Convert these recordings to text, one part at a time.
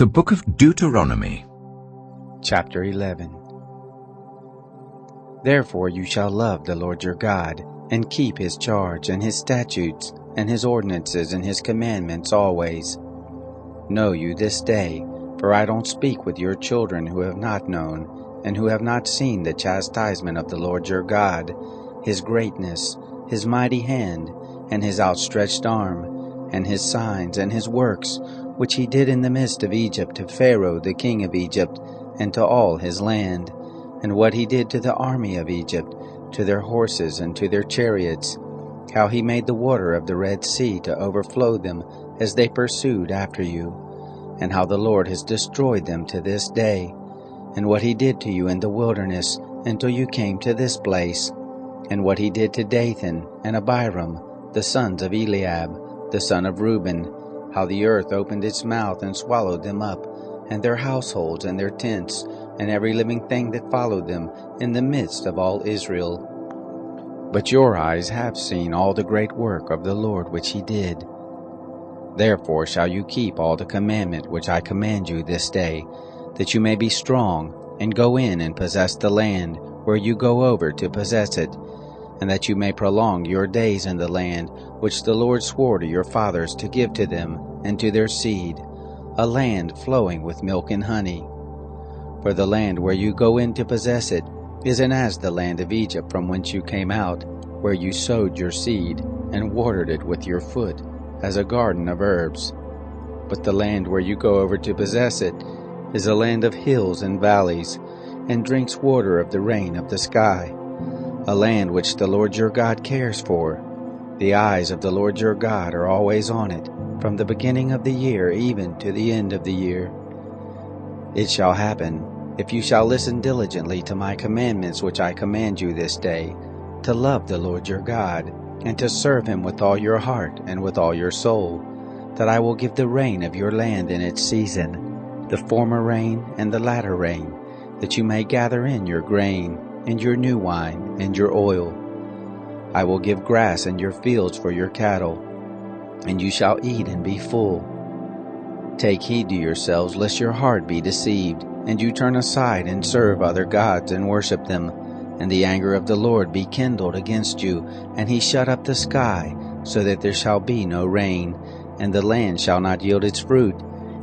The Book of Deuteronomy, Chapter 11. Therefore you shall love the Lord your God, and keep his charge, and his statutes, and his ordinances, and his commandments always. Know you this day, for I don't speak with your children who have not known, and who have not seen the chastisement of the Lord your God, his greatness, his mighty hand, and his outstretched arm, and his signs, and his works, which he did in the midst of Egypt to Pharaoh the king of Egypt, and to all his land, and what he did to the army of Egypt, to their horses and to their chariots, how he made the water of the Red Sea to overflow them as they pursued after you, and how the Lord has destroyed them to this day, and what he did to you in the wilderness until you came to this place, and what he did to Dathan and Abiram, the sons of Eliab, the son of Reuben, how the earth opened its mouth and swallowed them up, and their households and their tents, and every living thing that followed them, in the midst of all Israel. But your eyes have seen all the great work of the Lord which he did. Therefore shall you keep all the commandment which I command you this day, that you may be strong, and go in and possess the land where you go over to possess it, and that you may prolong your days in the land which the Lord swore to your fathers to give to them and to their seed, a land flowing with milk and honey. For the land where you go in to possess it isn't as the land of Egypt from whence you came out, where you sowed your seed and watered it with your foot, as a garden of herbs. But the land where you go over to possess it is a land of hills and valleys, and drinks water of the rain of the sky, a land which the Lord your God cares for. The eyes of the Lord your God are always on it, from the beginning of the year even to the end of the year. It shall happen, if you shall listen diligently to my commandments which I command you this day, to love the Lord your God, and to serve him with all your heart and with all your soul, that I will give the rain of your land in its season, the former rain and the latter rain, that you may gather in your grain, and your new wine, and your oil. I will give grass in your fields for your cattle, and you shall eat and be full. Take heed to yourselves, lest your heart be deceived, and you turn aside and serve other gods and worship them, and the anger of the Lord be kindled against you, and he shut up the sky, so that there shall be no rain, and the land shall not yield its fruit,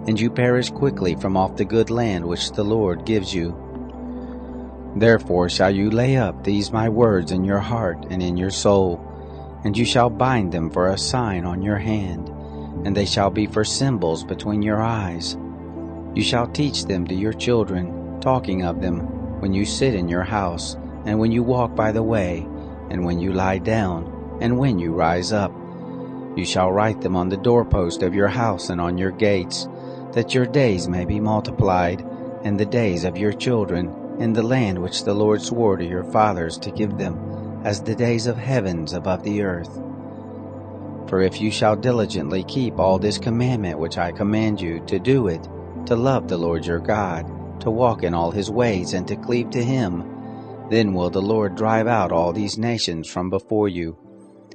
and you perish quickly from off the good land which the Lord gives you. Therefore shall you lay up these my words in your heart and in your soul, and you shall bind them for a sign on your hand, and they shall be for symbols between your eyes. You shall teach them to your children, talking of them when you sit in your house, and when you walk by the way, and when you lie down, and when you rise up. You shall write them on the doorpost of your house and on your gates, that your days may be multiplied, and the days of your children, in the land which the Lord swore to your fathers to give them, as the days of heavens above the earth. For if you shall diligently keep all this commandment which I command you, to do it, to love the Lord your God, to walk in all his ways, and to cleave to him, then will the Lord drive out all these nations from before you,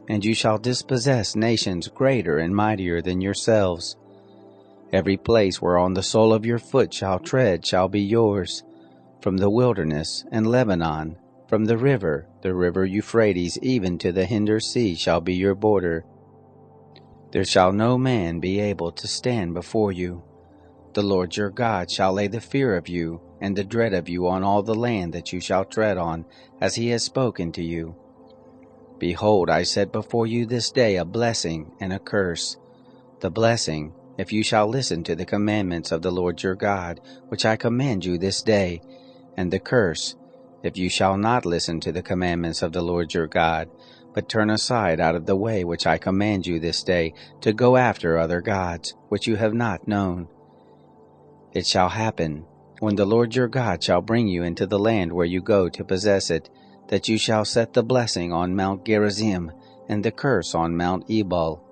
and you shall dispossess nations greater and mightier than yourselves. Every place whereon the sole of your foot shall tread shall be yours, from the wilderness and Lebanon, from the river Euphrates, even to the hinder sea shall be your border. There shall no man be able to stand before you. The Lord your God shall lay the fear of you and the dread of you on all the land that you shall tread on, as he has spoken to you. Behold, I set before you this day a blessing and a curse. The blessing, if you shall listen to the commandments of the Lord your God, which I command you this day, and the curse, if you shall not listen to the commandments of the Lord your God, but turn aside out of the way which I command you this day, to go after other gods, which you have not known. It shall happen, when the Lord your God shall bring you into the land where you go to possess it, that you shall set the blessing on Mount Gerizim, and the curse on Mount Ebal.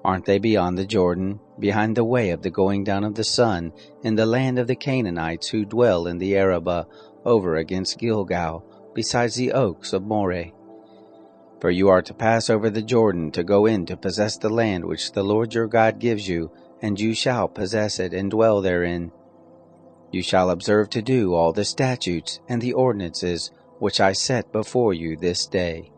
Aren't they beyond the Jordan, behind the way of the going down of the sun, in the land of the Canaanites who dwell in the Arabah, over against Gilgal, besides the oaks of Moreh? For you are to pass over the Jordan to go in to possess the land which the Lord your God gives you, and you shall possess it and dwell therein. You shall observe to do all the statutes and the ordinances which I set before you this day.